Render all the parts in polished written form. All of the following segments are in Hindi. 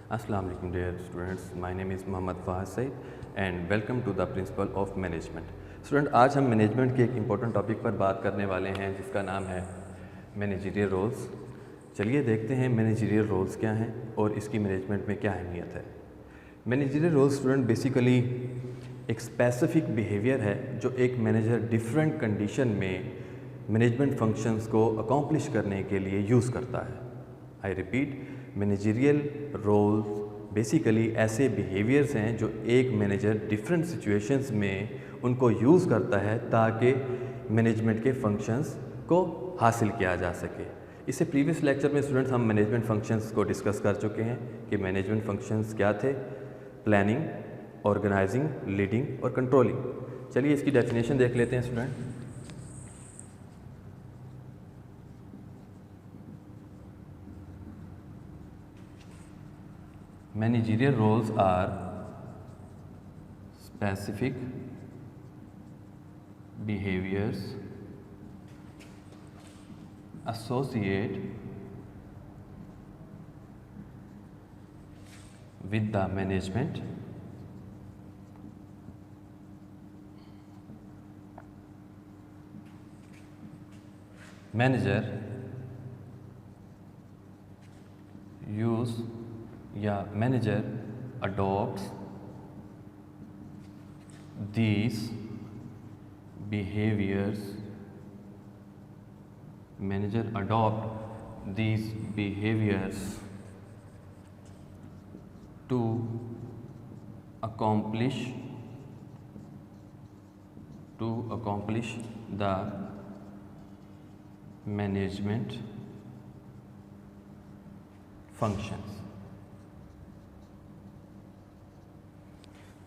Assalamu alaikum dear students, my name is Mohammad Fahad Said and welcome to the Principle of Management. Student, आज हम मैनेजमेंट के एक इम्पॉर्टेंट टॉपिक पर बात करने वाले हैं जिसका नाम है मैनेजरियल रोल्स। चलिए देखते हैं मैनेजरियल रोल्स क्या हैं और इसकी मैनेजमेंट में क्या अहमियत है। मैनेजरियल रोल्स स्टूडेंट बेसिकली एक स्पेसिफिक बिहेवियर है जो एक मैनेजर डिफरेंट कंडीशन में मैनेजमेंट फंक्शंस को अकॉम्प्लिश करने के लिए यूज़ करता है। I repeat, managerial roles basically ऐसे बिहेवियर्स हैं जो एक मैनेजर डिफरेंट सिचुएशंस में उनको यूज़ करता है ताकि मैनेजमेंट के फंक्शंस को हासिल किया जा सके। इससे प्रीवियस लेक्चर में स्टूडेंट्स हम मैनेजमेंट फंक्शंस को डिस्कस कर चुके हैं कि मैनेजमेंट फंक्शंस क्या थे, प्लानिंग, ऑर्गेनाइजिंग, लीडिंग और कंट्रोलिंग। चलिए इसकी डेफिनेशन देख लेते हैं student. Managerial roles are specific behaviors associated with the management manager use या manager adopts these behaviors to accomplish the management functions।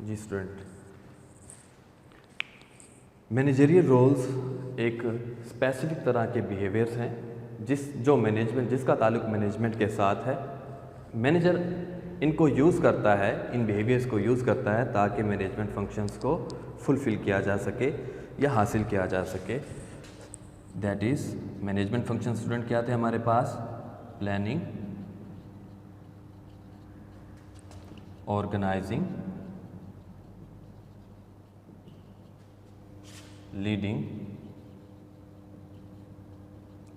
जी स्टूडेंट, मैनेजरियल रोल्स एक स्पेसिफिक तरह के बिहेवियर्स हैं जिसका ताल्लुक मैनेजमेंट के साथ है। मैनेजर इनको यूज़ करता है, इन बिहेवियर्स को यूज़ करता है ताकि मैनेजमेंट फंक्शंस को फुलफ़िल किया जा सके या हासिल किया जा सके। That is management function student क्या थे हमारे पास? Planning, organizing, leading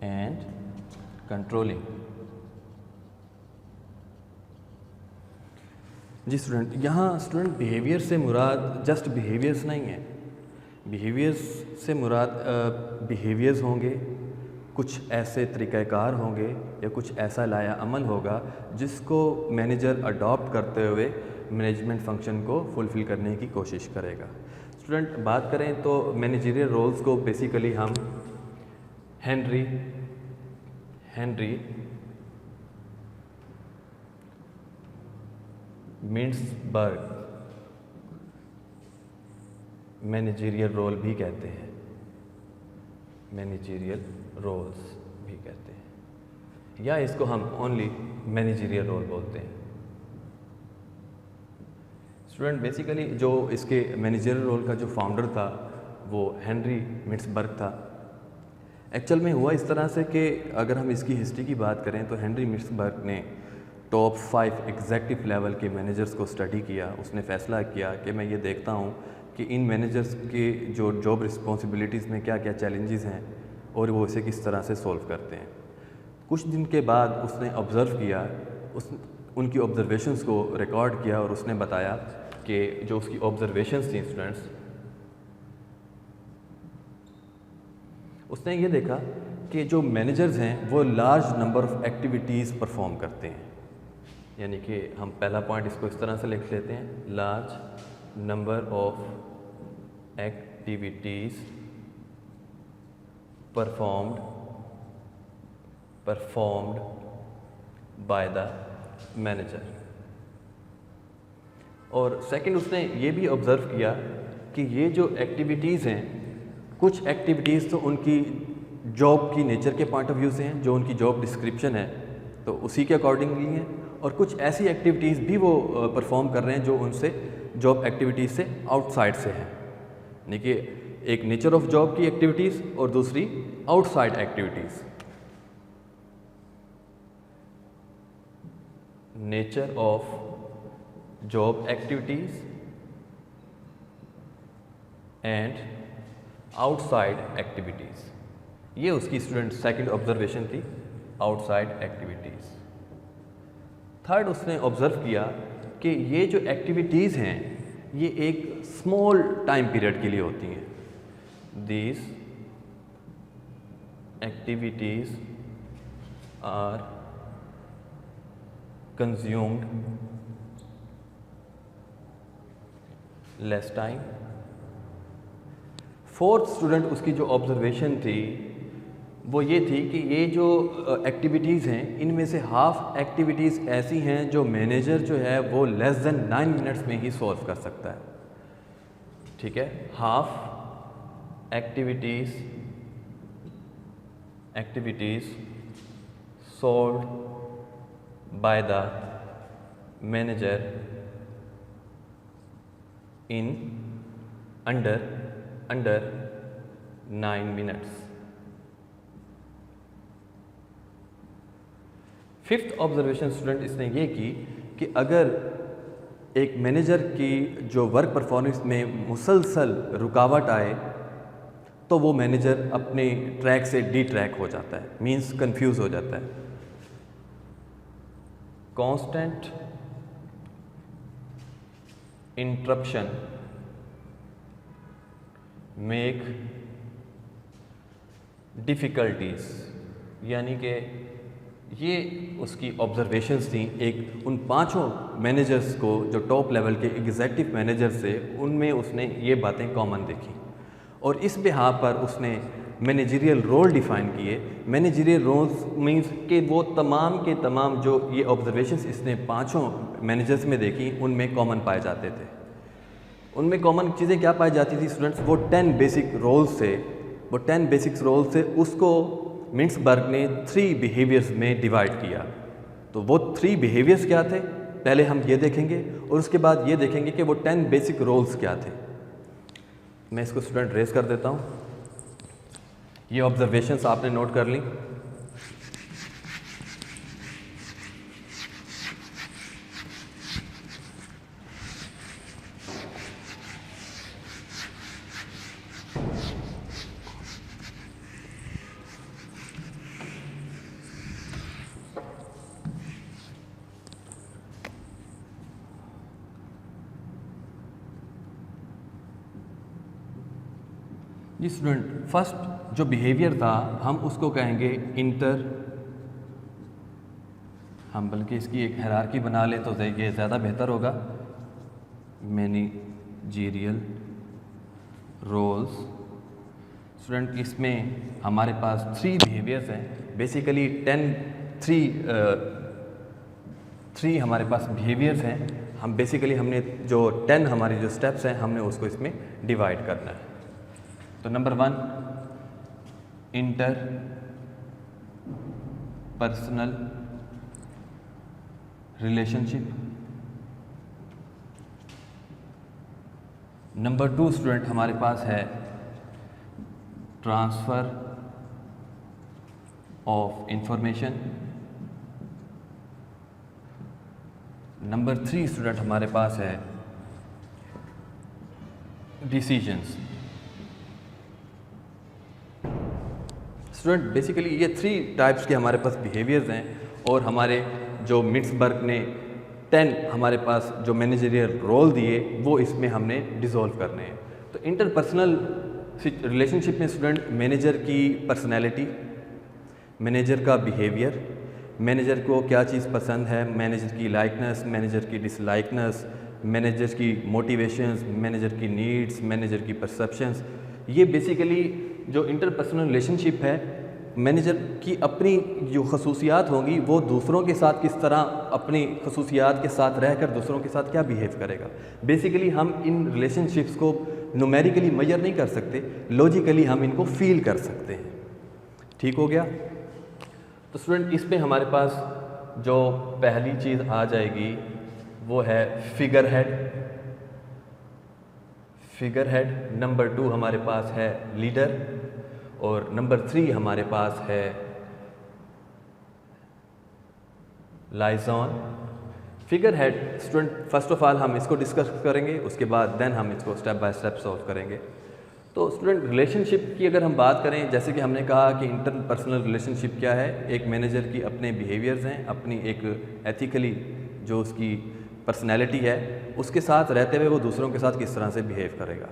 and controlling. जी स्टूडेंट, यहाँ स्टूडेंट बिहेवियर से मुराद जस्ट बिहेवियर्स नहीं है। बिहेवियर्स से मुराद बिहेवियर्स होंगे, कुछ ऐसे तरीक़ाकार होंगे या कुछ ऐसा लाया अमल होगा जिसको मैनेजर अडॉप्ट करते हुए मैनेजमेंट फंक्शन को फुलफ़िल करने की कोशिश करेगा। स्टूडेंट, बात करें तो मैनेजरियल रोल्स को बेसिकली हम हेनरी मिन्सबर्ग मैनेजरियल रोल भी कहते हैं, मैनेजरियल रोल्स भी कहते हैं, या इसको हम ओनली मैनेजरियल रोल बोलते हैं। स्टूडेंट, बेसिकली जो इसके मैनेजरियल रोल का जो फाउंडर था वो हेनरी मिन्सबर्ग था। एक्चुअल में हुआ इस तरह से कि अगर हम इसकी हिस्ट्री की बात करें तो हेनरी मिन्सबर्ग ने टॉप 5 एग्जेक्टिव लेवल के मैनेजर्स को स्टडी किया। उसने फ़ैसला किया कि मैं ये देखता हूँ कि इन मैनेजर्स के जो जॉब रिस्पॉन्सिबिलिटीज़ में क्या क्या चैलेंजेस हैं और वो इसे किस तरह से सॉल्व करते हैं। कुछ दिन के बाद उसने ऑब्ज़र्व किया, उनकी ऑब्जर्वेशंस को रिकॉर्ड किया और उसने बताया कि जो उसकी ऑब्जर्वेशंस थी स्टूडेंट्स, उसने ये देखा कि जो मैनेजर्स हैं वो large number of activities perform करते हैं। यानी कि हम पहला पॉइंट इसको इस तरह से लिख लेते हैं, large number of activities performed by the manager. और सेकंड, उसने ये भी ऑब्ज़र्व किया कि ये जो एक्टिविटीज़ हैं, कुछ एक्टिविटीज़ तो उनकी जॉब की नेचर के पॉइंट ऑफ व्यू से हैं, जो उनकी जॉब डिस्क्रिप्शन है तो उसी के अकॉर्डिंगली हैं, और कुछ ऐसी एक्टिविटीज़ भी वो परफॉर्म कर रहे हैं जो उनसे जॉब एक्टिविटीज़ से आउटसाइड से हैं। यानी कि एक नेचर ऑफ जॉब की एक्टिविटीज़ और दूसरी outside activities. Nature of job activities and outside activities. ये उसकी स्टूडेंट सेकंड ऑब्जर्वेशन थी, आउटसाइड एक्टिविटीज़। थर्ड उसने ऑब्ज़र्व किया कि ये जो एक्टिविटीज़ हैं ये एक स्मॉल टाइम पीरियड के लिए होती हैं। These activities are consumed less time. Fourth student उसकी जो ऑब्जर्वेशन थी वो ये थी कि ये जो एक्टिविटीज़ हैं इनमें से हाफ एक्टिविटीज़ ऐसी हैं जो मैनेजर जो है वो लेस देन 9 मिनट्स में ही सॉल्व कर सकता है। ठीक है, half activities solved by the manager in under 9 minutes. Fifth observation student इसने ये की कि अगर एक मैनेजर की जो वर्क परफॉर्मेंस में मुसलसल रुकावट आए तो वो मैनेजर अपने ट्रैक से डी ट्रैक हो जाता है, मींस कंफ्यूज हो जाता है। कांस्टेंट इंटरप्शन मेक डिफ़िकल्टीज, यानी कि ये उसकी ऑब्जर्वेशंस थी एक उन पांचों मैनेजर्स को जो टॉप लेवल के एग्जीक्यूटिव मैनेजर्स थे उनमें उसने ये बातें कॉमन देखी और इस बिहार पर उसने मैनेजरियल रोल डिफ़ाइन किए। मैनेजरियल रोल्स मींस कि वो तमाम के तमाम जो ये ऑब्जर्वेशंस इसने पांचों मैनेजर्स में देखी उनमें कॉमन पाए जाते थे। उनमें कॉमन चीज़ें क्या पाई जाती थी स्टूडेंट्स? वो 10 बेसिक रोल्स थे। वो 10 बेसिक रोल्स थे, उसको मिन्सबर्ग ने 3 बिहेवियर्स में डिवाइड किया। तो वो 3 बिहेवियर्स क्या थे पहले हम ये देखेंगे और उसके बाद ये देखेंगे कि वो 10 बेसिक रोल्स क्या थे। मैं इसको स्टूडेंट रेस कर देता हूँ। ये ऑब्जर्वेशंस आपने नोट कर ली। जी स्टूडेंट, फर्स्ट जो बिहेवियर था हम उसको कहेंगे हम बल्कि इसकी एक हायरार्की बना लें तो ये ज़्यादा बेहतर होगा। मैनेजरियल रोल्स स्टूडेंट, इसमें हमारे पास 3 बिहेवियर्स हैं। बेसिकली 3 हमारे पास बिहेवियर्स हैं। हम बेसिकली हमने जो 10 हमारी जो स्टेप्स हैं हमने उसको इसमें डिवाइड करना है। तो number 1 inter personal relationship. Number 2 student हमारे पास है transfer of information. Number 3 student हमारे पास है डिसीजंस। स्टूडेंट बेसिकली ये 3 टाइप्स के हमारे पास बिहेवियर्स हैं और हमारे जो मिन्सबर्ग ने 10 हमारे पास जो मैनेजरियल रोल दिए वो इसमें हमने डिसॉल्व करने हैं। तो इंटरपर्सनल रिलेशनशिप में स्टूडेंट मैनेजर की पर्सनैलिटी, मैनेजर का बिहेवियर, मैनेजर को क्या चीज़ पसंद है, मैनेजर की लाइकनेस, मैनेजर की डिसलाइकनेस, मैनेजर की मोटिवेशंस, मैनेजर की नीड्स, मैनेजर की परसेप्शंस, ये बेसिकली जो इंटरपर्सनल रिलेशनशिप है मैनेजर की अपनी जो खसूसियात होंगी वो दूसरों के साथ किस तरह अपनी खसूसियात के साथ रहकर दूसरों के साथ क्या बिहेव करेगा। बेसिकली हम इन रिलेशनशिप्स को न्यूमेरिकली मेजर नहीं कर सकते, लॉजिकली हम इनको फील कर सकते हैं। ठीक हो गया? तो स्टूडेंट इस पे हमारे पास जो पहली चीज़ आ जाएगी वो है फिगर हेड। नंबर 2 हमारे पास है लीडर और नंबर 3 हमारे पास है liaison. Figure head student, first of all हम इसको डिस्कस करेंगे, उसके बाद देन हम इसको स्टेप बाय स्टेप सॉल्व करेंगे। तो स्टूडेंट रिलेशनशिप की अगर हम बात करें, जैसे कि हमने कहा कि इंटरपर्सनल रिलेशनशिप क्या है, एक मैनेजर की अपने बिहेवियर्स हैं, अपनी एक एथिकली जो उसकी पर्सनैलिटी है उसके साथ रहते हुए वो दूसरों के साथ किस तरह से बिहेव करेगा।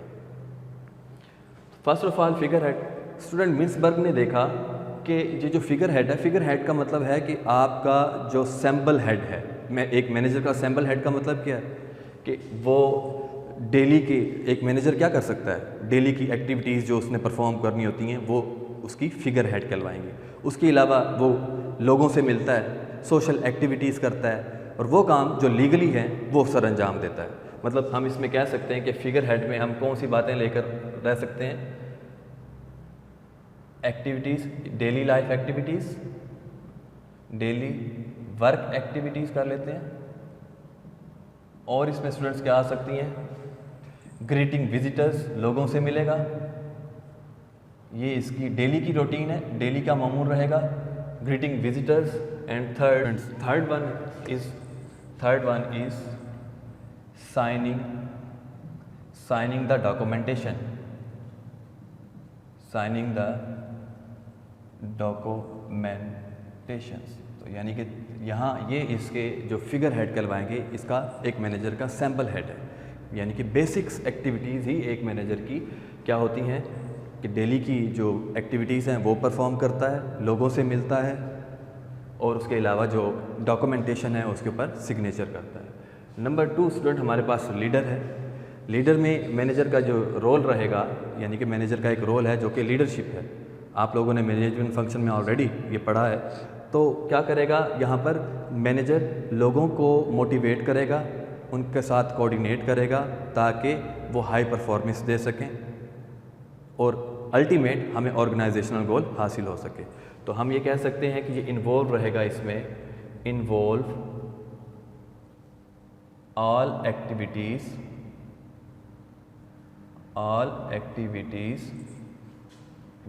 First of all figure head, student मिन्सबर्ग ने देखा कि ये जो फिगर हेड है, फिगर हेड का मतलब है कि आपका जो सैम्बल हेड है, एक मैनेजर का सैम्बल हेड का मतलब क्या है कि वो डेली की, एक मैनेजर क्या कर सकता है, डेली की एक्टिविटीज़ जो उसने परफॉर्म करनी होती हैं वो उसकी फिगर हेड कहलवाएंगे। उसके अलावा वो लोगों से मिलता है, सोशल एक्टिविटीज़ करता है और वो काम जो लीगली है वो सर अंजाम देता है। मतलब हम इसमें कह सकते हैं कि फिगर हेड में हम कौन सी बातें लेकर रह सकते हैं, activities, daily life activities, daily work activities कर लेते हैं। और इसमें स्टूडेंट्स क्या आ सकती हैं, ग्रीटिंग विजिटर्स, लोगों से मिलेगा, ये इसकी डेली की रूटीन है, डेली का मामूल रहेगा, greeting visitors. And third one is signing the documentation, signing the documentations. तो यानी कि यहाँ ये इसके जो फिगर हेड कहलवाएंगे, इसका एक मैनेजर का सैम्पल हेड है। यानी कि बेसिक्स एक्टिविटीज़ ही एक मैनेजर की क्या होती हैं कि डेली की जो एक्टिविटीज़ हैं वो परफॉर्म करता है, लोगों से मिलता है और उसके अलावा जो डॉक्यूमेंटेशन है उसके ऊपर सिग्नेचर करता है। नंबर 2 स्टूडेंट हमारे पास लीडर है। लीडर में मैनेजर का जो रोल रहेगा, यानी कि मैनेजर का एक रोल है जो कि लीडरशिप है। आप लोगों ने मैनेजमेंट फंक्शन में ऑलरेडी ये पढ़ा है। तो क्या करेगा, यहाँ पर मैनेजर लोगों को मोटिवेट करेगा, उनके साथ कोऑर्डिनेट करेगा ताकि वो हाई परफॉर्मेंस दे सकें और अल्टीमेट हमें ऑर्गेनाइजेशनल गोल हासिल हो सके। तो हम ये कह सकते हैं कि ये इन्वॉल्व रहेगा इसमें, involve all activities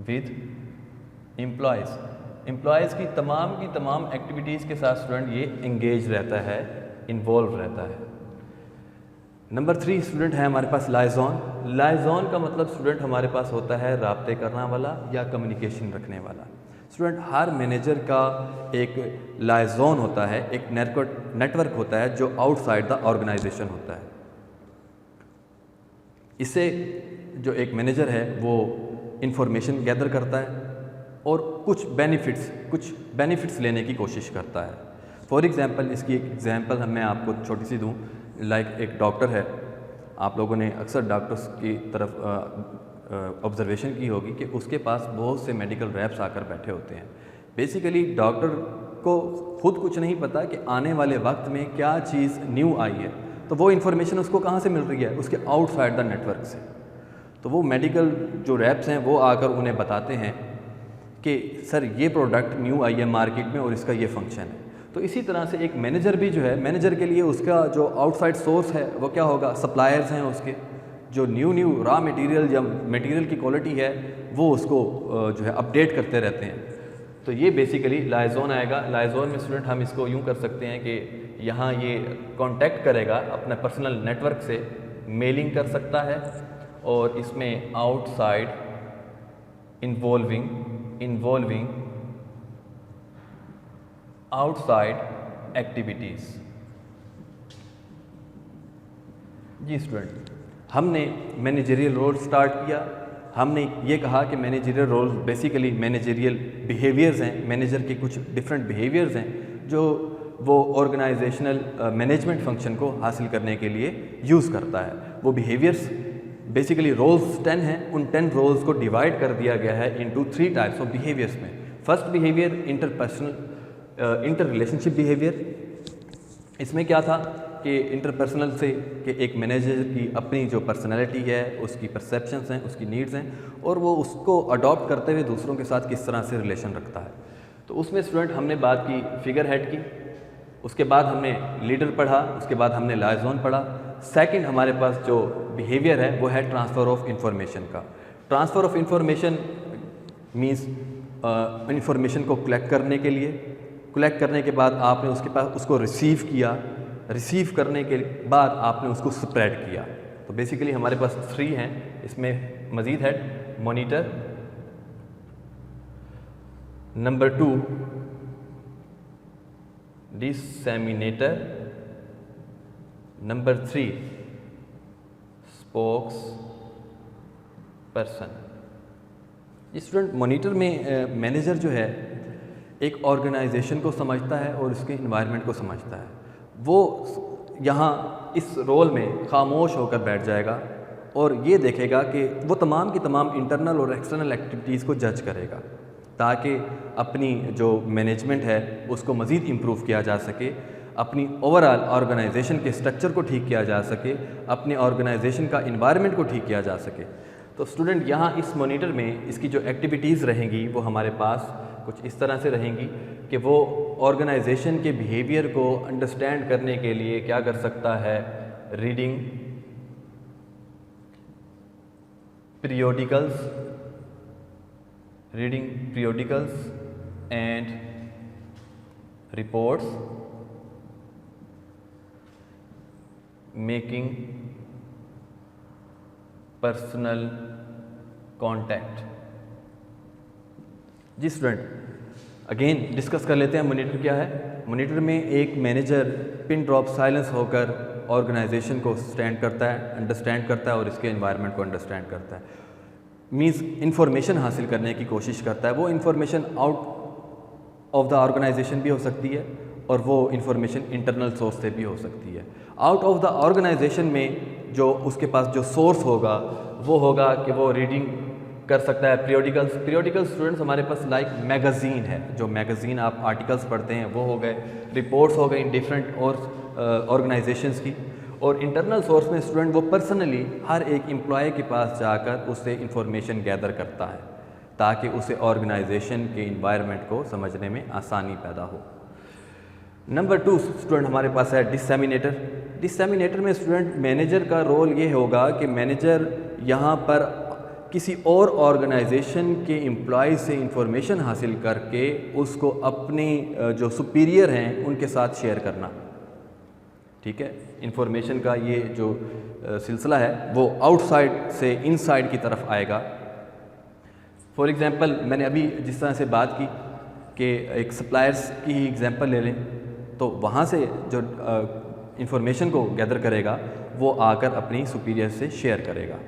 with employees की तमाम एक्टिविटीज़ के साथ स्टूडेंट ये इंगेज रहता है, इन्वॉल्व रहता है। नंबर 3 स्टूडेंट है हमारे पास लाइजॉन। लाइजॉन का मतलब स्टूडेंट हमारे पास होता है राब्ते करने वाला या कम्युनिकेशन रखने वाला। स्टूडेंट हर मैनेजर का एक लाइजॉन होता है, एक नेटवर्क होता है जो आउटसाइड द ऑर्गेनाइजेशन होता है। इससे जो एक मैनेजर है वो इंफॉर्मेशन गैदर करता है और कुछ बेनिफिट्स लेने की कोशिश करता है। फॉर एग्ज़ाम्पल, इसकी एक एग्ज़ाम्पल मैं आपको छोटी सी दूँ। लाइक एक डॉक्टर है, आप लोगों ने अक्सर डॉक्टर्स की तरफ ऑब्जर्वेशन की होगी कि उसके पास बहुत से मेडिकल रैप्स आकर बैठे होते हैं। बेसिकली डॉक्टर को खुद कुछ नहीं पता कि आने वाले वक्त में क्या चीज़ न्यू आई है, तो वो इन्फॉर्मेशन उसको कहाँ से मिल रही है, उसके आउटसाइड द नेटवर्क से। तो वो मेडिकल जो रैप्स हैं वो आकर उन्हें बताते हैं कि सर ये प्रोडक्ट न्यू आई है मार्केट में और इसका ये फंक्शन है। तो इसी तरह से एक मैनेजर भी जो है, मैनेजर के लिए उसका जो आउटसाइड सोर्स है वो क्या होगा, सप्लायर्स हैं उसके, जो न्यू रॉ मटेरियल या मटेरियल की क्वालिटी है वो उसको जो है अपडेट करते रहते हैं। तो ये बेसिकली लाइजॉन आएगा। लाइजॉन में स्टूडेंट हम इसको यूँ कर सकते हैं कि यहाँ ये कांटेक्ट करेगा अपने पर्सनल नेटवर्क से, मेलिंग कर सकता है और इसमें आउटसाइड इन्वॉल्विंग आउटसाइड एक्टिविटीज़। जी स्टूडेंट, हमने मैनेजरियल रोल स्टार्ट किया। हमने ये कहा कि managerial role basically managerial behaviours हैं, मैनेजर के कुछ डिफरेंट बिहेवियर्स हैं जो वो ऑर्गेनाइजेशनल मैनेजमेंट फंक्शन को हासिल करने के लिए यूज़ करता है। वो बिहेवियर्स बेसिकली रोल्स 10 हैं, उन 10 रोल्स को डिवाइड कर दिया गया है इनटू 3 टाइप्स ऑफ बिहेवियर्स में। First behaviour inter relationship behaviour. इसमें क्या था कि इंटरपर्सनल से कि एक मैनेजर की अपनी जो पर्सनैलिटी है, उसकी परसेप्शंस हैं, उसकी नीड्स हैं और वो उसको अडॉप्ट करते हुए दूसरों के साथ किस तरह से रिलेशन रखता है। तो उसमें स्टूडेंट हमने बात की फिगर हेड की, उसके बाद हमने लीडर पढ़ा, उसके बाद हमने लाइजॉन पढ़ा। सेकंड हमारे पास जो बिहेवियर है वो है ट्रांसफ़र ऑफ इंफॉर्मेशन का। Transfer of information means information को कलेक्ट करने के लिए, कलेक्ट करने के बाद आपने उसके पास उसको रिसीव किया, रिसीव करने के बाद आपने उसको स्प्रेड किया। तो बेसिकली हमारे पास 3 हैं, इसमें मज़ीद है monitor, number 2 disseminator, number 3 spokesperson. Student monitor में मैनेजर जो है एक ऑर्गेनाइजेशन को समझता है और उसके इन्वायरमेंट को समझता है। वो यहाँ इस रोल में खामोश होकर बैठ जाएगा और ये देखेगा कि वो तमाम की तमाम इंटरनल और एक्सटर्नल एक्टिविटीज़ को जज करेगा ताकि अपनी जो मैनेजमेंट है उसको मज़ीद इम्प्रूव किया जा सके, अपनी ओवरऑल ऑर्गेनाइजेशन के स्ट्रक्चर को ठीक किया जा सके, अपने ऑर्गेनाइजेशन का इन्वायरमेंट को ठीक किया जा सके। तो स्टूडेंट यहाँ इस मॉनिटर में इसकी जो एक्टिविटीज़ रहेंगी वो हमारे पास कुछ इस तरह से रहेंगी कि वो ऑर्गेनाइजेशन के बिहेवियर को अंडरस्टैंड करने के लिए क्या कर सकता है, reading periodicals and reports, making personal contact। जी स्टूडेंट, अगेन डिस्कस कर लेते हैं मॉनिटर क्या है। मॉनिटर में एक मैनेजर पिन ड्रॉप साइलेंस होकर ऑर्गेनाइजेशन को स्टैंड करता है, अंडरस्टैंड करता है और इसके एनवायरनमेंट को अंडरस्टैंड करता है। मीन्स इंफॉर्मेशन हासिल करने की कोशिश करता है। वो information out of the organisation भी हो सकती है और वो इंफॉर्मेशन इंटरनल सोर्स से भी हो सकती है। आउट ऑफ द ऑर्गेनाइजेशन में जो उसके पास जो सोर्स होगा वो होगा कि वो रीडिंग कर सकता है पीरियोडिकल्स स्टूडेंट्स हमारे पास लाइक मैगज़ीन है, जो मैगज़ीन आप आर्टिकल्स पढ़ते हैं वो हो गए, रिपोर्ट्स हो गई डिफरेंट और ऑर्गेनाइजेशंस की। और इंटरनल सोर्स में स्टूडेंट वो पर्सनली हर एक एम्प्लॉय के पास जाकर उससे इंफॉर्मेशन गैदर करता है ताकि उसे ऑर्गेनाइजेशन के इन्वायरमेंट को समझने में आसानी पैदा हो। नंबर 2 स्टूडेंट हमारे पास है डिसैमिनेटर में स्टूडेंट मैनेजर का रोल ये होगा कि मैनेजर यहाँ पर किसी और ऑर्गेनाइजेशन के एम्प्लॉय से इंफॉर्मेशन हासिल करके उसको अपने जो सुपीरियर हैं उनके साथ शेयर करना। ठीक है, इंफॉर्मेशन का ये जो सिलसिला है वो आउटसाइड से इनसाइड की तरफ आएगा। फॉर एग्ज़ाम्पल मैंने अभी जिस तरह से बात की कि एक सप्लायर्स की ही एग्ज़ाम्पल ले लें, तो वहाँ से जो इंफॉर्मेशन को गैदर करेगा वो आकर अपनी सुपीरियर से शेयर करेगा।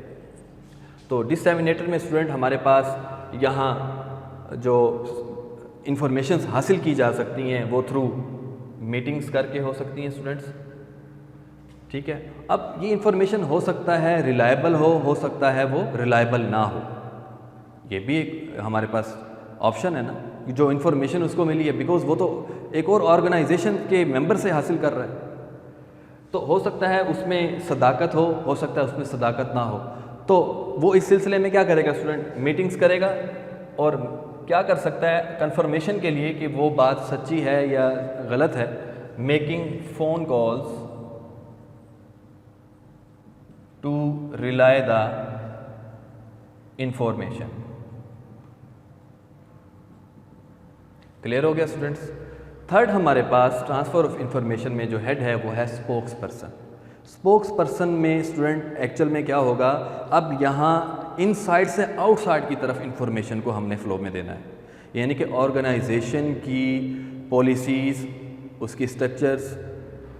तो डिसैमिनेटर में स्टूडेंट हमारे पास यहाँ जो इंफॉर्मेशंस हासिल की जा सकती हैं वो थ्रू मीटिंग्स करके हो सकती हैं स्टूडेंट्स। ठीक है, अब ये इंफॉर्मेशन हो सकता है रिलायबल हो सकता है वो रिलायबल ना हो। ये भी एक हमारे पास ऑप्शन है ना, जो इन्फॉर्मेशन उसको मिली है बिकॉज वो तो एक और ऑर्गेनाइजेशन के मेंबर से हासिल कर रहा है। तो हो सकता है उसमें सदाकत हो सकता है उसमें सदाकत ना हो। तो वो इस सिलसिले में क्या करेगा स्टूडेंट, मीटिंग्स करेगा और क्या कर सकता है कंफर्मेशन के लिए कि वो बात सच्ची है या गलत है, making phone calls to relay the information. Clear हो गया स्टूडेंट्स। थर्ड हमारे पास ट्रांसफ़र ऑफ इंफॉर्मेशन में जो हेड है वो है स्पोक्स पर्सन में स्टूडेंट एक्चुअल में क्या होगा, अब यहाँ इनसाइड से आउटसाइड की तरफ इंफॉर्मेशन को हमने फ्लो में देना है, यानी कि ऑर्गेनाइजेशन की पॉलिसीज़, उसकी स्ट्रक्चर्स,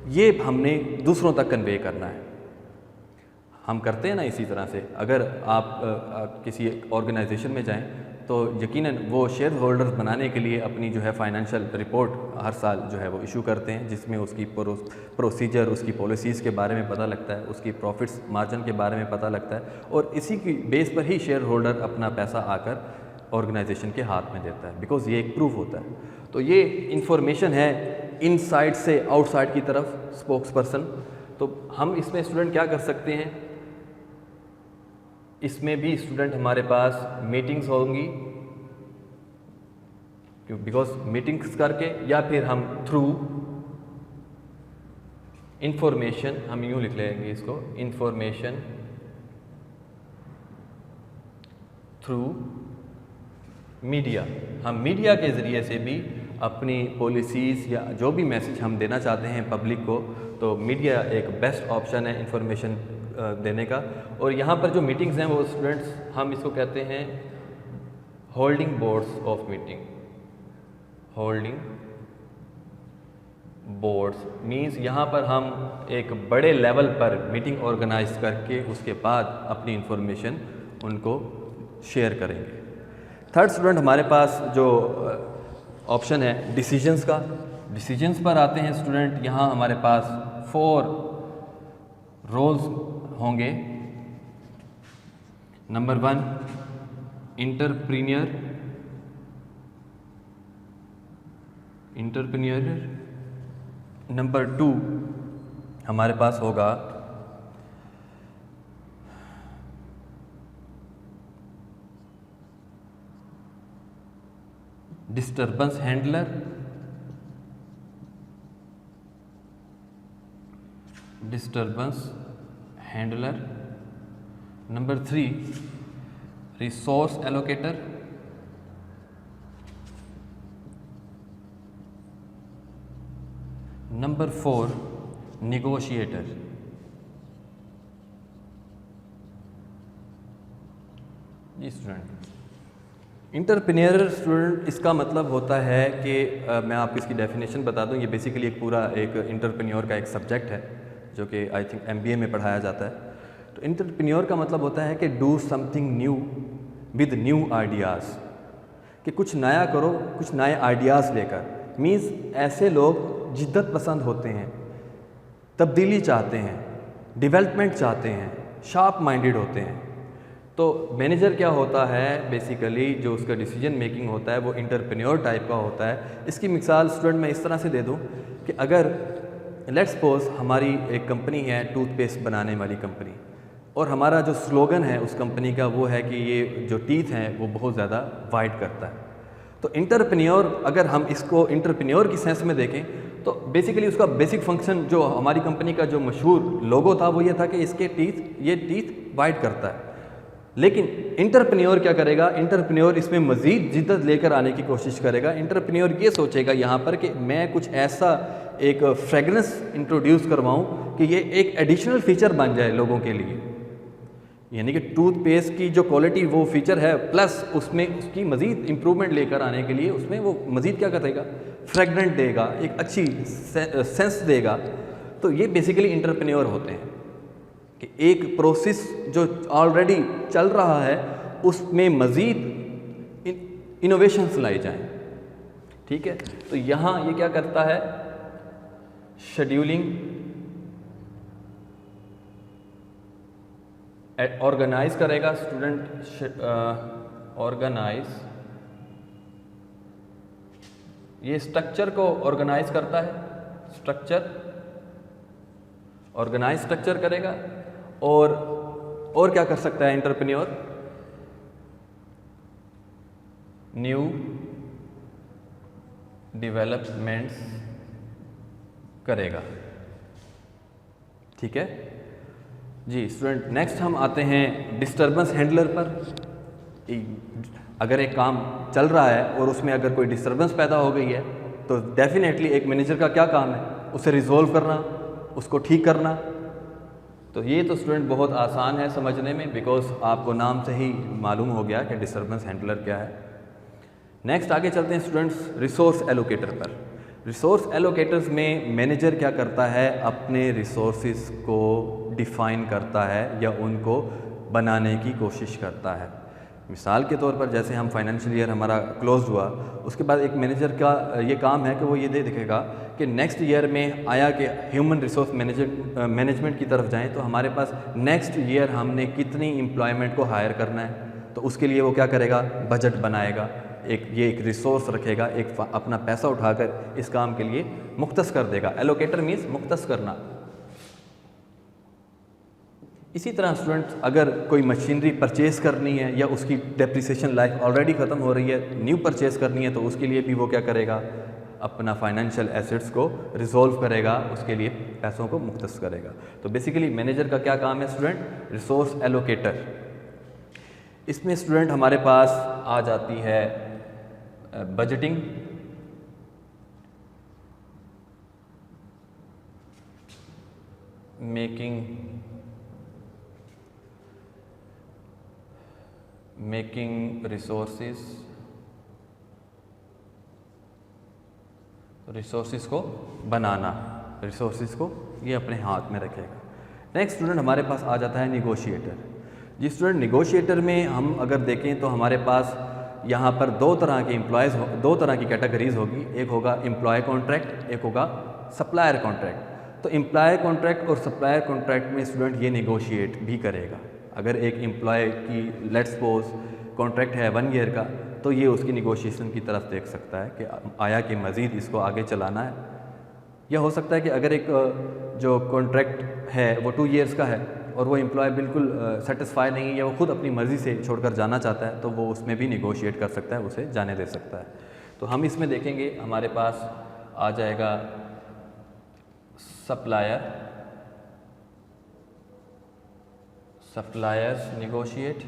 ये हमने दूसरों तक कन्वे करना है। हम करते हैं ना इसी तरह से, अगर आप किसी ऑर्गेनाइजेशन में जाएं तो यकीनन वो शेयर होल्डर्स बनाने के लिए अपनी जो है फाइनेंशियल रिपोर्ट हर साल जो है वो इशू करते हैं, जिसमें उसकी प्रोसीजर, उसकी पॉलिसीज़ के बारे में पता लगता है, उसकी प्रॉफिट्स मार्जिन के बारे में पता लगता है और इसी की बेस पर ही शेयर होल्डर अपना पैसा आकर ऑर्गेनाइजेशन के हाथ में देता है, बिकॉज ये एक प्रूफ होता है। तो ये इंफॉर्मेशन है इनसाइड से आउटसाइड की तरफ स्पोक्स पर्सन। तो हम इसमें स्टूडेंट क्या कर सकते हैं, इसमें भी स्टूडेंट हमारे पास मीटिंग्स होंगी, बिकॉज मीटिंग्स करके या फिर हम थ्रू इंफॉर्मेशन, हम यूँ लिख लेंगे इसको, इंफॉर्मेशन थ्रू मीडिया, हम मीडिया के ज़रिए से भी अपनी पॉलिसीज़ या जो भी मैसेज हम देना चाहते हैं पब्लिक को, तो मीडिया एक बेस्ट ऑप्शन है इंफॉर्मेशन देने का। और यहाँ पर जो मीटिंग्स हैं वो स्टूडेंट्स, हम इसको कहते हैं holding boards of meeting. Holding boards means यहाँ पर हम एक बड़े लेवल पर मीटिंग ऑर्गेनाइज करके उसके बाद अपनी इंफॉर्मेशन उनको शेयर करेंगे। थर्ड स्टूडेंट, हमारे पास जो ऑप्शन है डिसीजंस का। डिसीजंस पर आते हैं स्टूडेंट, यहाँ हमारे पास 4 रोल्स होंगे। नंबर 1 इंटरप्रीनियर। नंबर 2 हमारे पास होगा disturbance handler. Number 3 resource allocator. Number 4 negotiator. जी स्टूडेंट, इंटरप्रेन्योर स्टूडेंट इसका मतलब होता है कि मैं आपको इसकी डेफिनेशन बता दूं। ये बेसिकली एक पूरा एक इंटरप्रेन्योर का एक सब्जेक्ट है जो कि आई थिंक MBA में पढ़ाया जाता है। तो इंटरप्रेन्योर का मतलब होता है कि do something new with new ideas, कि कुछ नया करो, कुछ नए आइडियाज़ लेकर। मीन्स ऐसे लोग जिद्दत पसंद होते हैं, तब्दीली चाहते हैं, डेवलपमेंट चाहते हैं, शार्प माइंडेड होते हैं। तो मैनेजर क्या होता है, बेसिकली जो उसका डिसीजन मेकिंग होता है वो इंटरप्रेन्योर टाइप का होता है। इसकी मिसाल स्टूडेंट मैं इस तरह से दे दूं कि अगर लेट्स सपोज हमारी एक कंपनी है टूथपेस्ट बनाने वाली कंपनी, और हमारा जो स्लोगन है उस कंपनी का वो है कि ये जो टीथ हैं वो बहुत ज़्यादा वाइट करता है। तो इंटरप्रेन्योर, अगर हम इसको इंटरप्रेन्योर की सेंस में देखें तो बेसिकली उसका बेसिक फंक्शन, जो हमारी कंपनी का जो मशहूर लोगो था वो ये था कि इसके ये टीथ वाइट करता है। लेकिन इंटरप्रेन्योर क्या करेगा, इंटरप्रेन्योर इसमें मज़ीद जिद्दत लेकर आने की कोशिश करेगा। इंटरप्रेन्योर ये सोचेगा यहाँ पर कि मैं कुछ ऐसा एक फ्रेगरेंस इंट्रोड्यूस करवाऊँ कि ये एक एडिशनल फीचर बन जाए लोगों के लिए। यानी कि टूथपेस्ट की जो क्वालिटी वो फीचर है, प्लस उसमें उसकी मज़ीद इम्प्रूवमेंट लेकर आने के लिए उसमें वो मज़ीद क्या करेगा, फ्रेगरेंट देगा, एक अच्छी सेंस देगा। तो ये बेसिकली इंटरप्रेन्योर होते हैं कि एक प्रोसेस जो ऑलरेडी चल रहा है उसमें मज़ीद इनोवेशंस लाई जाएं। ठीक है, तो यहाँ ये क्या करता है, शेड्यूलिंग, ऑर्गेनाइज करेगा स्टूडेंट, ऑर्गेनाइज, ये स्ट्रक्चर को ऑर्गेनाइज करता है, स्ट्रक्चर ऑर्गेनाइज स्ट्रक्चर करेगा। और क्या कर सकता है इंटरप्रेन्योर, न्यू डेवलपमेंट्स करेगा। ठीक है जी स्टूडेंट, नेक्स्ट हम आते हैं डिस्टर्बेंस हैंडलर पर। अगर एक काम चल रहा है और उसमें अगर कोई डिस्टर्बेंस पैदा हो गई है तो डेफिनेटली एक मैनेजर का क्या काम है, उसे रिजोल्व करना, उसको ठीक करना। तो ये तो स्टूडेंट बहुत आसान है समझने में, बिकॉज आपको नाम से ही मालूम हो गया कि डिस्टर्बेंस हैंडलर क्या है। नेक्स्ट आगे चलते हैं स्टूडेंट्स रिसोर्स एलोकेटर पर। रिसोर्स एलोकेटर्स में मैनेजर क्या करता है, अपने रिसोर्सेज को डिफ़ाइन करता है या उनको बनाने की कोशिश करता है। मिसाल के तौर पर जैसे हम फाइनेंशियल ईयर हमारा क्लोज हुआ, उसके बाद एक मैनेजर का ये काम है कि वो ये देखेगा कि नेक्स्ट ईयर में आया कि ह्यूमन रिसोर्स मैनेजमेंट की तरफ जाएं तो हमारे पास नेक्स्ट ईयर हमने कितनी एम्प्लॉयमेंट को हायर करना है। तो उसके लिए वो क्या करेगा, बजट बनाएगा, एक रिसोर्स रखेगा, एक अपना पैसा उठाकर इस काम के लिए मुख्तस कर देगा। एलोकेटर मीन्स मुख्तस करना। इसी तरह स्टूडेंट्स अगर कोई मशीनरी परचेज़ करनी है या उसकी डेप्रिसिएशन लाइफ ऑलरेडी ख़त्म हो रही है, न्यू परचेज़ करनी है, तो उसके लिए भी वो क्या करेगा, अपना फाइनेंशियल एसेट्स को रिजोल्व करेगा, उसके लिए पैसों को मुख्तस करेगा। तो बेसिकली मैनेजर का क्या काम है स्टूडेंट, रिसोर्स एलोकेटर। इसमें स्टूडेंट हमारे पास आ जाती है बजटिंग, मेकिंग रिसोर्सेस को बनाना, रिसोर्सेस को ये अपने हाथ में रखेगा। नेक्स्ट स्टूडेंट हमारे पास आ जाता है निगोशिएटर। जी स्टूडेंट, निगोशिएटर में हम अगर देखें तो हमारे पास यहाँ पर दो तरह की कैटेगरीज होगी। एक होगा एम्प्लॉय कॉन्ट्रैक्ट, एक होगा सप्लायर कॉन्ट्रैक्ट। तो एम्प्लॉय कॉन्ट्रैक्ट और सप्लायर कॉन्ट्रैक्ट में स्टूडेंट ये निगोशिएट भी करेगा। अगर एक एम्प्लॉय की लेट्स सपोज कॉन्ट्रैक्ट है 1 ईयर का, तो ये उसकी निगोशिएशन की तरफ देख सकता है कि आया कि मज़ीद इसको आगे चलाना है। यह हो सकता है कि अगर एक जो कॉन्ट्रैक्ट है वो 2 ईयर्स का है और वो एम्प्लॉय बिल्कुल सेटिस्फाई नहीं है या वो खुद अपनी मर्ज़ी से छोड़कर जाना चाहता है, तो वो उसमें भी निगोशिएट कर सकता है, उसे जाने दे सकता है। तो हम इसमें देखेंगे हमारे पास आ जाएगा सप्लायर्स निगोशिएट,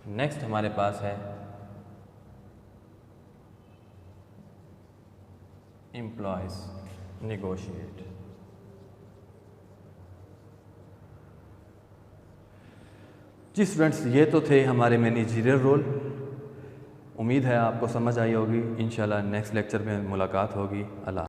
नेक्स्ट हमारे पास है एम्प्लॉयज निगोशिएट। जी स्टूडेंट्स, ये तो थे हमारे मैनेजरियल रोल। उम्मीद है आपको समझ आई होगी। इंशाल्लाह नेक्स्ट लेक्चर में मुलाकात होगी। अल्लाह।